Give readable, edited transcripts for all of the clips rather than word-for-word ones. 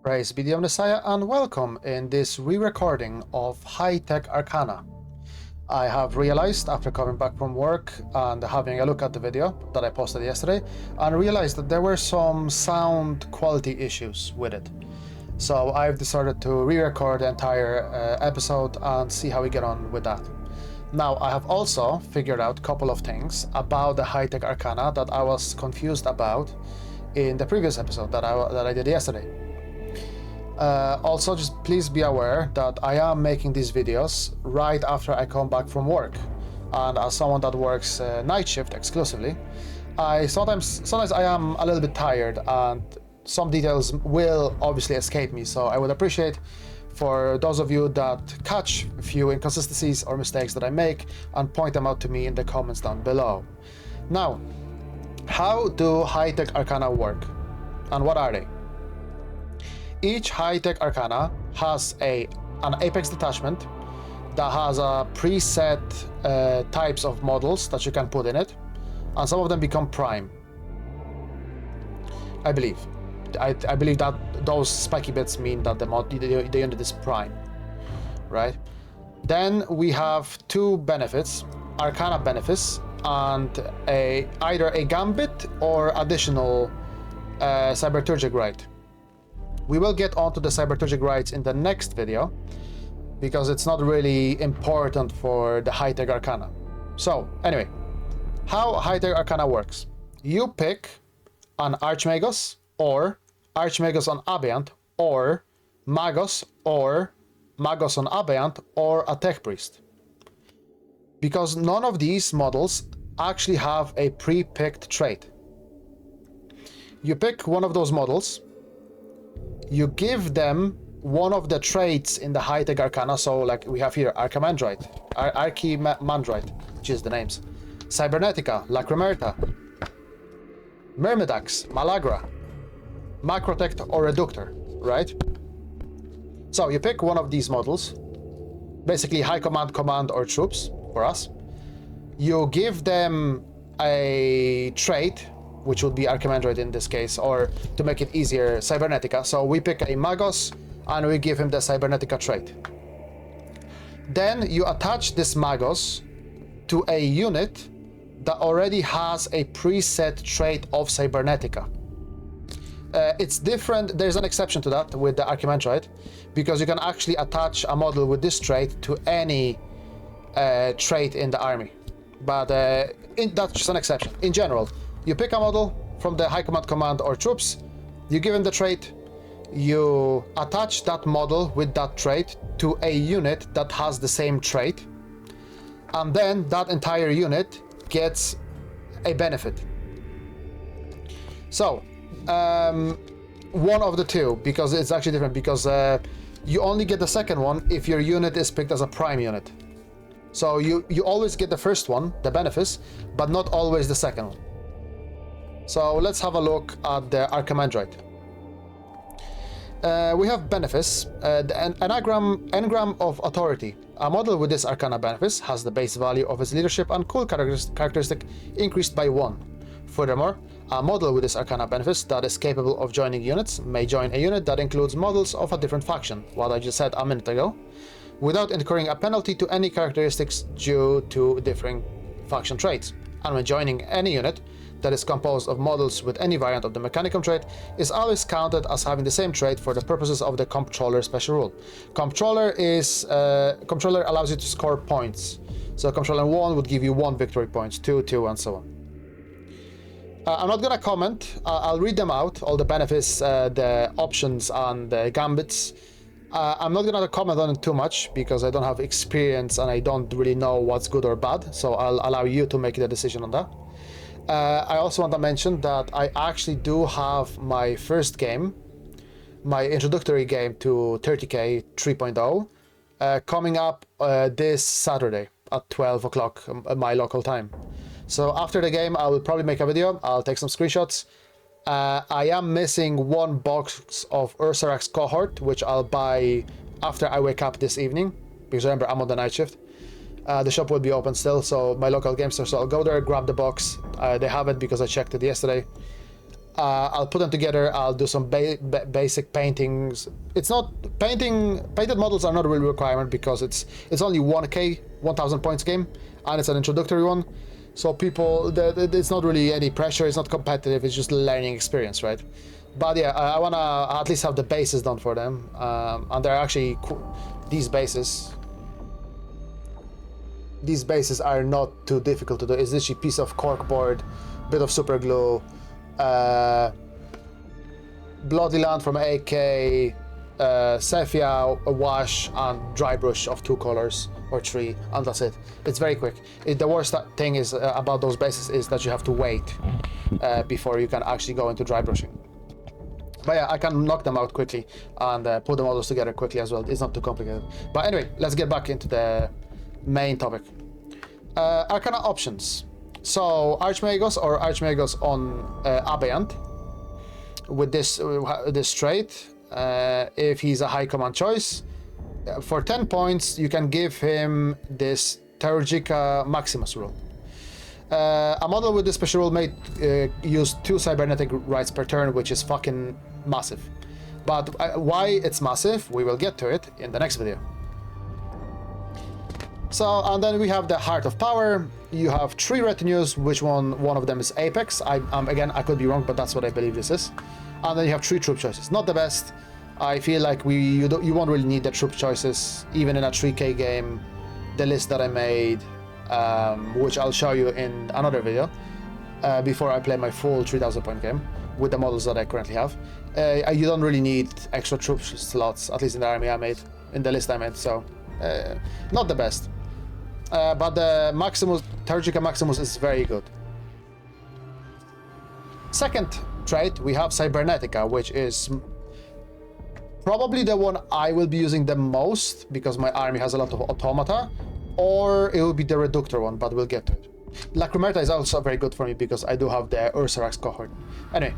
Praise be the Messiah and welcome in this re-recording of High-Tech Arcana. I have realized after coming back from work and having a look at the video that I posted yesterday and realized that there were some sound quality issues with it. So I've decided to re-record the entire episode and see how we get on with that. Now, I have also figured out a couple of things about the High-Tech Arcana that I was confused about in the previous episode that I did yesterday. Also, just please be aware that I am making these videos right after I come back from work, and as someone that works night shift exclusively, sometimes I am a little bit tired and some details will obviously escape me, so I would appreciate for those of you that catch a few inconsistencies or mistakes that I make and point them out to me in the comments down below. Now, how do High-Tech Arcana work and what are they? Each High-Tech Arcana has an Apex detachment that has a preset types of models that you can put in it, and some of them become prime. I believe that those spiky bits mean that the unit is prime, right? Then we have two benefits, Arcana benefits, and either a gambit or additional Cybernetica. We will get onto the Cybernetica in the next video because it's not really important for the High-Tech Arcana. So anyway, how High-Tech Arcana works. You pick an Archmagus or Archmagus on Abiant or Magos on Abiant or a Tech Priest. Because none of these models actually have a pre-picked trait. You pick one of those models, you give them one of the traits in the High-Tech Arcana, so like we have here Archimandrite, which is the names, Cybernetica, Lacrymaerta, Myrmidax, Malagra, Macrotek or Reductor, right? So you pick one of these models, basically high command or troops for us. You give them a trait, which would be Archimandrite in this case, or to make it easier, Cybernetica. So we pick a Magos and we give him the Cybernetica trait. Then you attach this Magos to a unit that already has a preset trait of Cybernetica. It's different, there's an exception to that with the Archimandrite, because you can actually attach a model with this trait to any trait in the army. But that's just an exception. In general, you pick a model from the high command or troops, you give him the trait, you attach that model with that trait to a unit that has the same trait, and then that entire unit gets a benefit. So, one of the two, because it's actually different, because you only get the second one if your unit is picked as a prime unit. So you always get the first one, the benefits, but not always the second one. So let's have a look at the Archimandrite. We have benefits, the engram of authority. A model with this Arcana benefits has the base value of its leadership and cool characteristic increased by 1. Furthermore, a model with this Arcana benefits that is capable of joining units may join a unit that includes models of a different faction, what I just said a minute ago, without incurring a penalty to any characteristics due to differing faction traits. And when joining any unit that is composed of models with any variant of the Mechanicum trait is always counted as having the same trait for the purposes of the Comptroller special rule. Comptroller allows you to score points. So Comptroller 1 would give you 1 victory points, 2, and so on. I'm not gonna comment, I'll read them out, all the benefits, the options and the gambits. I'm not gonna comment on it too much because I don't have experience and I don't really know what's good or bad, so I'll allow you to make the decision on that. I also want to mention that I actually do have my first game, my introductory game to 30k 3.0, coming up this Saturday at 12 o'clock my local time. So after the game, I will probably make a video, I'll take some screenshots. I am missing one box of Ursarak's cohort, which I'll buy after I wake up this evening, because remember, I'm on the night shift. The shop will be open still, so my local game store, so I'll go there, grab the box. They have it because I checked it yesterday. I'll put them together. I'll do some basic paintings. It's not painted models are not a real requirement because it's only 1k 1000 points game, and it's an introductory one, so people it's not really any pressure. It's not competitive. It's just a learning experience, right? But yeah, I wanna at least have the bases done for them, and they're actually these bases. These bases are not too difficult to do. It's literally a piece of corkboard, bit of super glue, Bloody Land from AK, Sepia, a wash, and dry brush of 2 colors or 3, and that's it. It's very quick. The worst thing is about those bases is that you have to wait before you can actually go into dry brushing. But yeah, I can knock them out quickly and put the models together quickly as well. It's not too complicated. But anyway, let's get back into the main topic. Arcana options. So Archimagos or Archimagos on Aberrant with this trait. If he's a high command choice, for 10 points you can give him this Turgica Maximus rule. A model with this special rule may use 2 cybernetic rights per turn, which is fucking massive. But why it's massive, we will get to it in the next video. So, and then we have the Heart of Power. You have 3 retinues, which one of them is Apex. Again, I could be wrong, but that's what I believe this is. And then you have 3 troop choices. Not the best. I feel like you won't really need the troop choices, even in a 3k game. The list that I made, which I'll show you in another video, before I play my full 3000 point game with the models that I currently have. You don't really need extra troop slots, at least in the army I made, in the list I made, so not the best. But the Maximus, Turgica Maximus is very good. Second trait, we have Cybernetica, which is probably the one I will be using the most because my army has a lot of automata, or it will be the Reductor one, but we'll get to it. Lacrymaerta is also very good for me because I do have the Ursarax cohort. Anyway,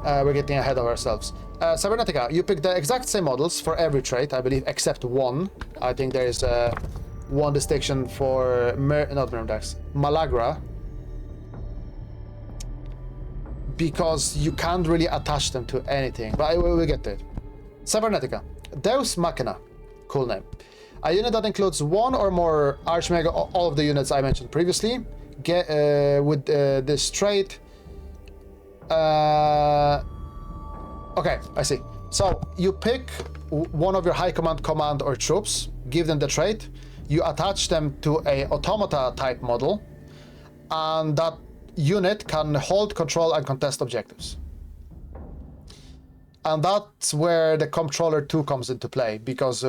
we're getting ahead of ourselves. Cybernetica, you pick the exact same models for every trait, I believe, except one. I think there is one distinction for not Myrmidax, Malagra, because you can't really attach them to anything, but we'll get to it. Cybernetica, Deus Machina, cool name. A unit that includes 1 or more Archimega, all of the units I mentioned previously, with this trait. Okay, I see. So you pick one of your high command or troops, give them the trait, you attach them to a automata type model, and that unit can hold, control, and contest objectives. And that's where the Comptroller 2 comes into play, because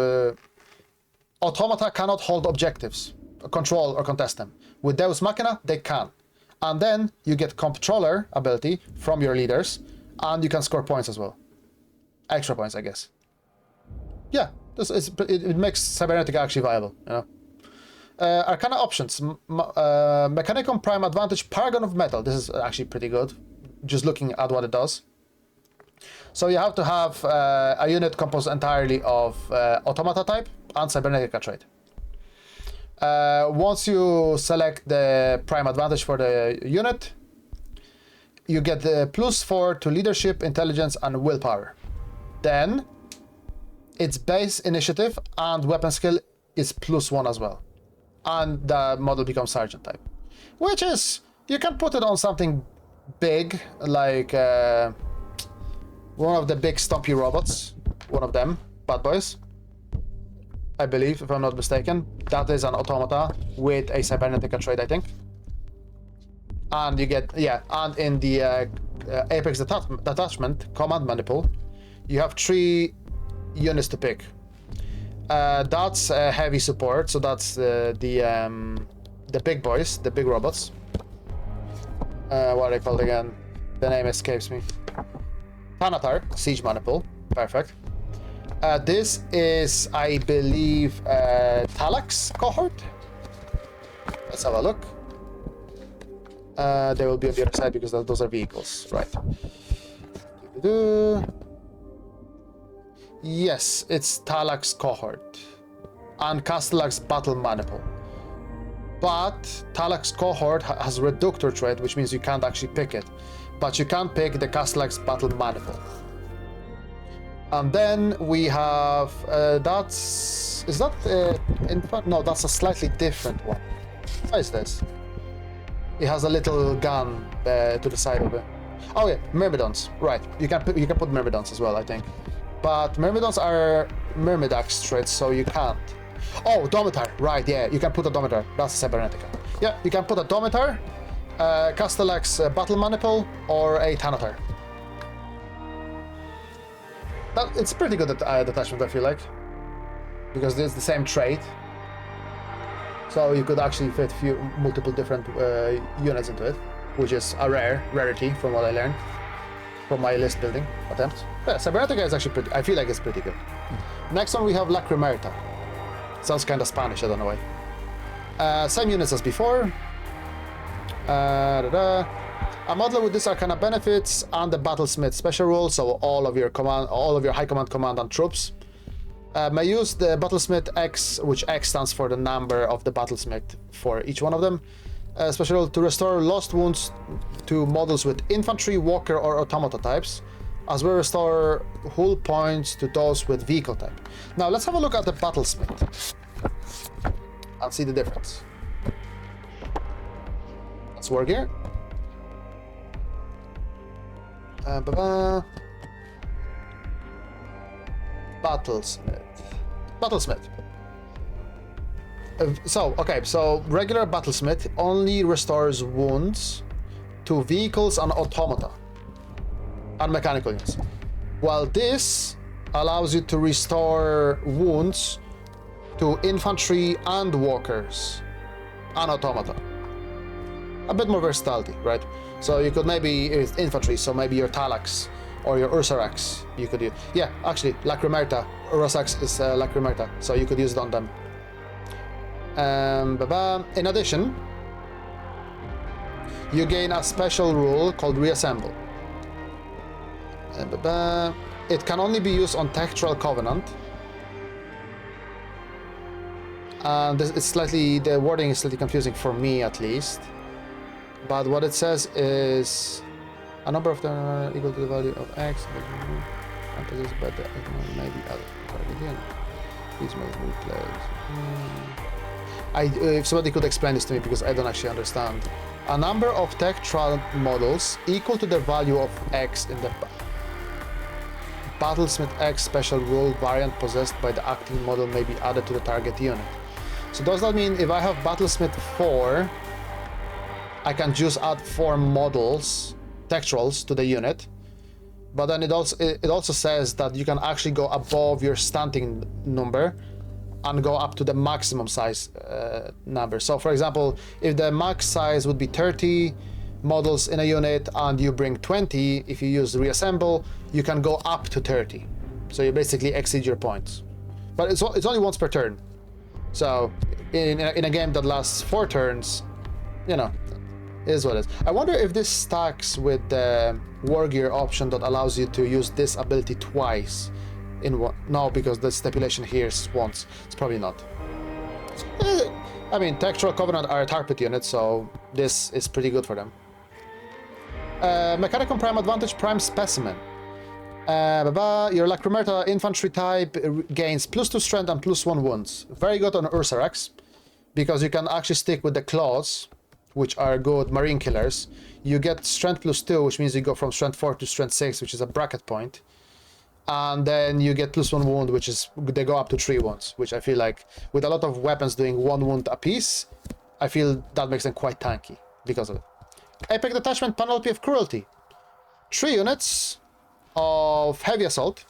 automata cannot hold objectives, control or contest them. With Deus Machina, they can. And then you get Comptroller ability from your leaders, and you can score points as well. Extra points, I guess. Yeah, it makes Cybernetica actually viable, you know. Arcana options. Mechanicum Prime Advantage Paragon of Metal. This is actually pretty good, just looking at what it does. So you have to have a unit composed entirely of automata type and Cybernetica trait. Once you select the Prime Advantage for the unit, you get the +4 to leadership, intelligence, and willpower. Then its base initiative and weapon skill is +1 as well. And the model becomes Sergeant type. Which is, you can put it on something big, like one of the big stumpy robots. One of them, bad boys. I believe, if I'm not mistaken. That is an automata with a Cybernetica trait, I think. And you get, yeah, and in the Apex Detachment Command Maniple, you have 3 units to pick. That's heavy support, so that's the big boys, the big robots. What are they called again? The name escapes me. Thanatar, Siege Maniple, perfect. This is, I believe, Talax cohort. Let's have a look. They will be on the other side because those are vehicles, right? Yes, it's Talax cohort and Castellax battle maniple. But Talax cohort has Reductor trait, which means you can't actually pick it. but you can pick the Castellax Battle Manifold. And then we have is that infant? No, that's a slightly different one. What is this? It has a little gun to the side of it. Oh yeah, Myrmidons. Right, you can put Myrmidons as well, I think. But Myrmidons are Myrmidax traits, so you can't. Oh, Domitar. Right, yeah, you can put a Domitar. That's Cybernetica. Yeah, you can put a Domitar, Castellax Battle Maniple, or a Thanatar. It's pretty good detachment, I feel like, because it's the same trait. So you could actually fit multiple different units into it, which is a rarity from what I learned from my list building attempts. Yeah, Cybernetica is actually pretty. I feel like it's pretty good. Next one we have Lacrymaerta. Sounds kind of Spanish, I don't know why. Same units as before. A model with this Arcana benefits and the battlesmith special rule, so all of your high command and troops may use the battlesmith X, which X stands for the number of the battlesmith for each one of them. Special rule to restore lost wounds to models with infantry, walker, or automata types, as well restore hull points to those with vehicle type. Now let's have a look at the battlesmith and see the difference. That's war gear. Battlesmith. So regular battlesmith only restores wounds to vehicles and automata and mechanical units, while this allows you to restore wounds to infantry and walkers and automata. A bit more versatility, right? So you could maybe, it's infantry, so maybe your Talax or your Ursarax, you could use. Yeah, actually, Lacrymaerta. Ursax is Lacrymaerta, so you could use it on them. In addition, you gain a special rule called Reassemble. It can only be used on Textual Covenant. And the wording is slightly confusing for me at least. But what it says is a number of them equal to the value of X and possessed by the maybe other again. Please make replays. If somebody could explain this to me, because I don't actually understand. A number of textual models equal to the value of X in the Battlesmith X special rule variant possessed by the acting model may be added to the target unit. So does that mean if I have Battlesmith 4, I can just add 4 models, textuals, to the unit, but then it also says that you can actually go above your stunting number and go up to the maximum size number. So for example, if the max size would be 30 models in a unit and you bring 20, if you use Reassemble, you can go up to 30. So you basically exceed your points. But it's only once per turn. So in a game that lasts 4 turns, you know, it is what it is. I wonder if this stacks with the war gear option that allows you to use this ability twice in one. No, because the stipulation here is once. It's probably not. I mean, Textual Covenant are a target unit, so this is pretty good for them. Mechanicum Prime Advantage Prime Specimen. Your Lacrymaerta infantry type gains +2 strength and +1 wounds. Very good on Ursarax, because you can actually stick with the claws, which are good marine killers. You get strength +2, which means you go from strength 4 to strength 6, which is a bracket point. And then you get +1 wound, which is, they go up to 3 wounds, which I feel like with a lot of weapons doing 1 wound a piece, I feel that makes them quite tanky because of it. Epic Detachment Panoply of Cruelty. 3 units of Heavy Assault,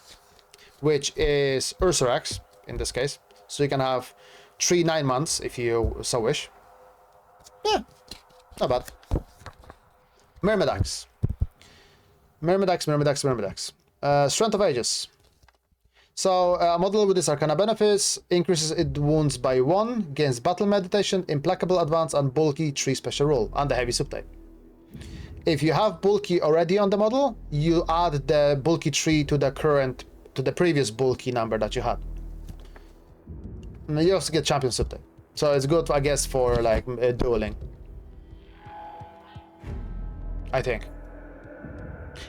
which is Ursarax in this case. So you can have 3 9 months if you so wish. Yeah, not bad. Myrmidax. Strength of Ages. So a model with this Arcana benefits increases its wounds by 1, gains Battle Meditation, Implacable Advance, and Bulky 3 special rule, and the Heavy subtype. If you have Bulky already on the model, you add the Bulky 3 to the previous Bulky number that you had. And you also get Champion subtype. So it's good, I guess, for like dueling. I think.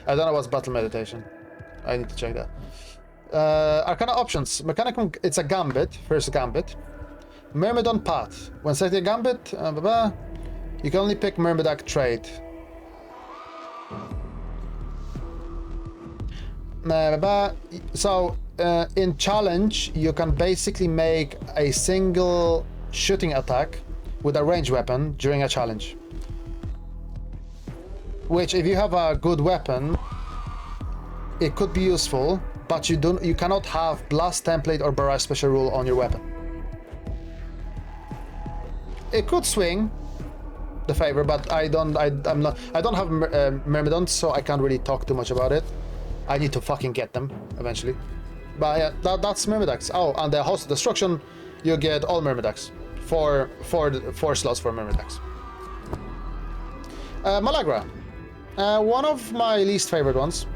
I don't know what's battle meditation. I need to check that. Arcana options. Mechanicum, it's a gambit. First gambit. Myrmidon path. When selecting a gambit, you can only pick Myrmidax trait. So, in challenge, you can basically make a single shooting attack with a ranged weapon during a challenge. Which, if you have a good weapon, it could be useful, but you cannot have blast template or barrage special rule on your weapon. It could swing the favor, but I don't have Myrmidons, so I can't really talk too much about it. I need to fucking get them eventually. But yeah, that's Myrmidax. Oh, and the Host of Destruction, you get all Myrmidax. Four slots for Myrmidax. Malagra. One of my least favorite ones.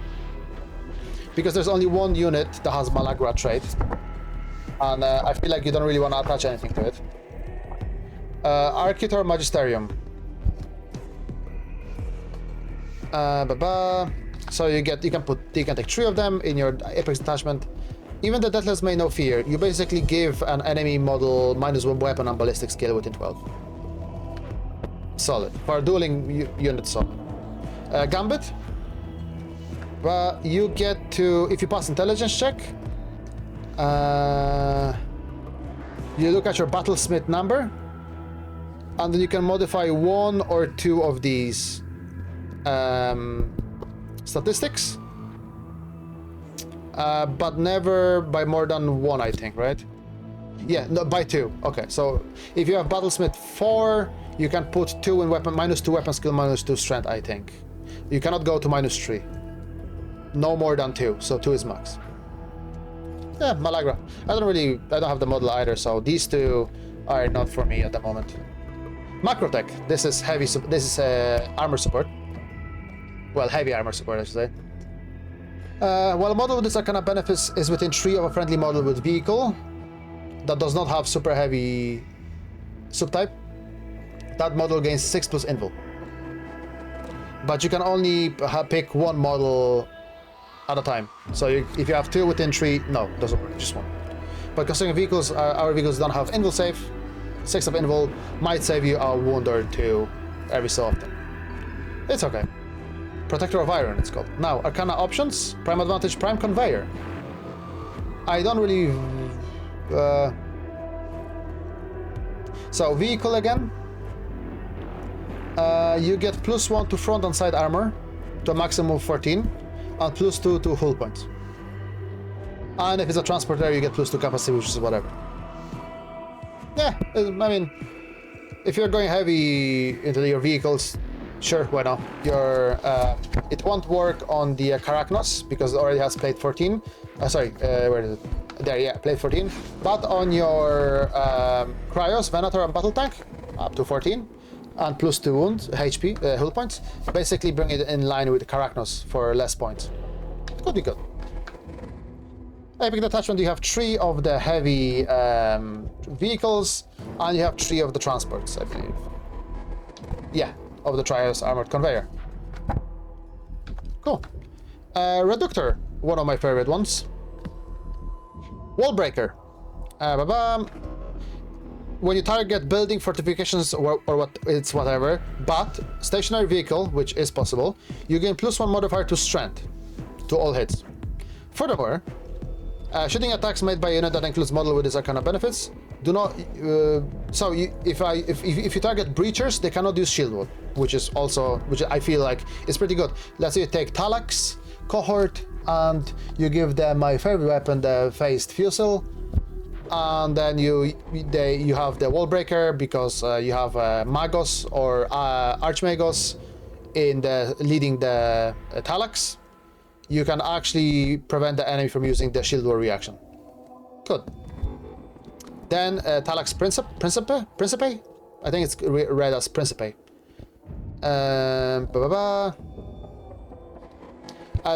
Because there's only one unit that has Malagra trait. And I feel like you don't really want to attach anything to it. Architor Magisterium. So you can take 3 of them in your Apex detachment. Even the Deathless May No Fear, you basically give an enemy model -1 weapon and ballistic skill within 12. Solid. For a dueling unit, solid. Gambit. You get to, if you pass intelligence check, you look at your battlesmith number, and then you can modify 1 or 2 of these statistics, but never by more than 1, I think, right? Yeah, no, by 2. Okay, so if you have battlesmith 4, you can put 2 in weapon, -2 weapon skill, -2 strength, I think. You cannot go to -3. No more than 2, so 2 is max. Yeah, Malagra. I don't have the model either, so these 2 are not for me at the moment. Macrotek. This is heavy. This is armor support. Well, heavy armor support, I should say. While a model with this Arcana benefits is within 3 of a friendly model with vehicle that does not have super heavy subtype, that model gains 6+ invul. But you can only pick 1 model at a time. So if you have 2 within 3, no, doesn't work, just 1. But considering vehicles, our vehicles don't have invul save, 6 of invul might save you a wound or 2 every so often. It's okay. Protector of Iron, it's called. Now, Arcana options, Prime Advantage, Prime Conveyor. I don't really... So, vehicle again. You get +1 to front and side armor, to a maximum of 14, and +2 to hull points. And if it's a transporter, you get +2 capacity, which is whatever. Yeah, I mean, if you're going heavy into your vehicles, sure, why not? It won't work on the Carachnos because it already has plate 14. Where is it? There, yeah, plate 14. But on your Cryos, Venator, and Battle Tank, up to 14, and +2 wounds, HP, hull points, basically bring it in line with the Carachnos for less points. It could be good. Epic Detachment, you have 3 of the heavy vehicles, and you have 3 of the transports, I believe. Yeah, of the Trios Armored Conveyor. Cool. Reductor, one of my favorite ones. Wallbreaker. When you target building, fortifications, or whatever, but stationary vehicle, which is possible, you gain +1 modifier to strength to all hits. Furthermore, shooting attacks made by a unit that includes model with these Arcana benefits do not. If you target breachers, they cannot use shield wall, which I feel like is pretty good. Let's say you take Talax cohort and you give them my favorite weapon, the phased fusel, and then you have the Wallbreaker because you have Magos or Archmagos leading the Talax. You can actually prevent the enemy from using the shield wall reaction. Good. Then Talax Principe? I think it's read as Principe.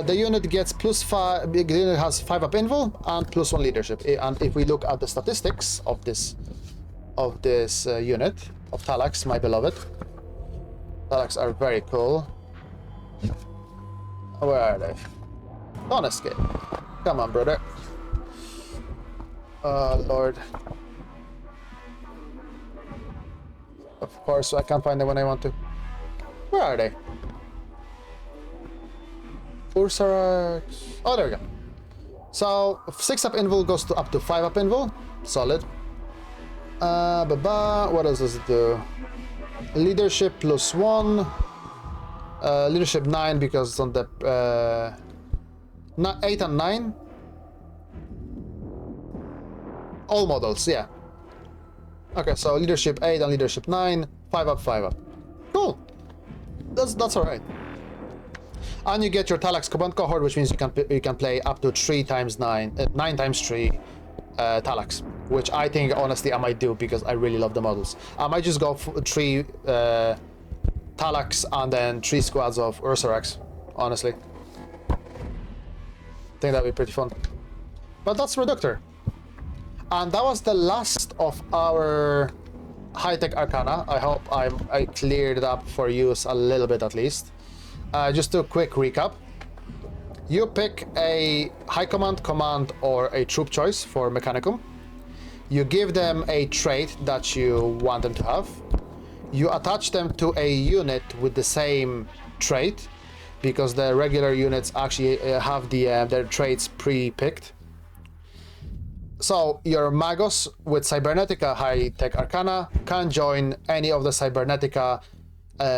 The unit gets +5. The unit has 5 up invul and +1 leadership. And if we look at the statistics of this unit of Talax, my beloved, Talax are very cool. Where are they? Don't escape. Come on, brother. Oh, Lord. Of course, I can't find them when I want to. Where are they? Ursarex. Oh, there we go. So, 6-up invul goes to up to 5-up invul. Solid. What else does it do? Leadership +1. Leadership 9 because it's on the 8 and 9. All models, yeah. Okay, so leadership 8 and leadership 9, 5-up, 5-up. Cool. That's alright. And you get your Talax command cohort, which means you can play up to 3 times 9, 9 times 3 Talax, which I think honestly I might do because I really love the models. I might just go for 3 Talax and then 3 squads of Ursarex, honestly. I think that'd be pretty fun. But that's Reductor. And that was the last of our high-tech Arcana. I hope I cleared it up for you a little bit at least. Just a quick recap. You pick a high command, or a troop choice for Mechanicum. You give them a trait that you want them to have. You attach them to a unit with the same trait, because the regular units actually have their traits pre-picked. So your Magos with Cybernetica high-tech Arcana can join any of the Cybernetica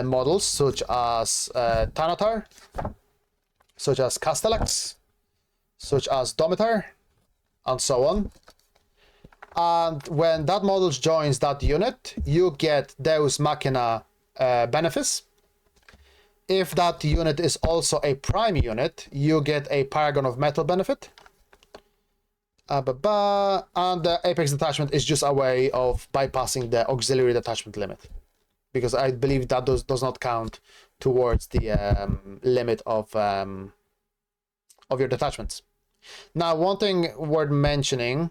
models, such as Thanatar, such as Castellax, such as Domitar, and so on. And when that model joins that unit, you get Deus Machina benefits. If that unit is also a prime unit, you get a Paragon of Metal benefit. And the Apex detachment is just a way of bypassing the auxiliary detachment limit, because I believe that does not count towards the limit of your detachments. Now, one thing worth mentioning,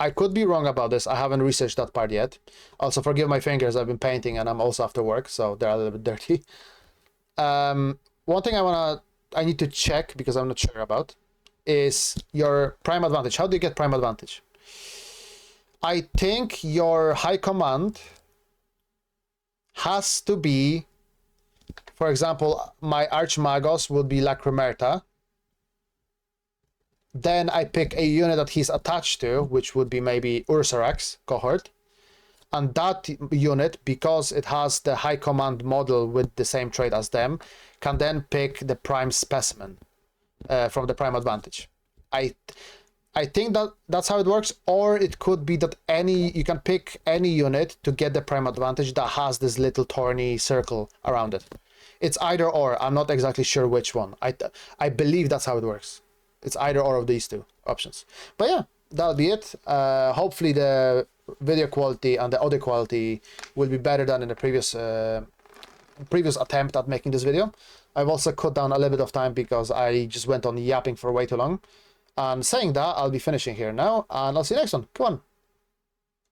I could be wrong about this. I haven't researched that part yet. Also, forgive my fingers. I've been painting and I'm also after work, so they're a little bit dirty. One thing I need to check, because I'm not sure about, is your prime advantage. How do you get prime advantage? I think your high command has to be, for example, my Archimagos would be Lacrymaerta. Then I pick a unit that he's attached to, which would be maybe Ursarex cohort. And that unit, because it has the high command model with the same trait as them, can then pick the prime specimen from the prime advantage. I think that's how it works, or it could be that you can pick any unit to get the prime advantage that has this little thorny circle around it. It's either or. I'm not exactly sure which one. I believe that's how it works. It's either or of these two options. But yeah, that'll be it. Hopefully the video quality and the audio quality will be better than in the previous attempt at making this video. I've also cut down a little bit of time because I just went on yapping for way too long. And saying that, I'll be finishing here now, and I'll see you next one. Come on.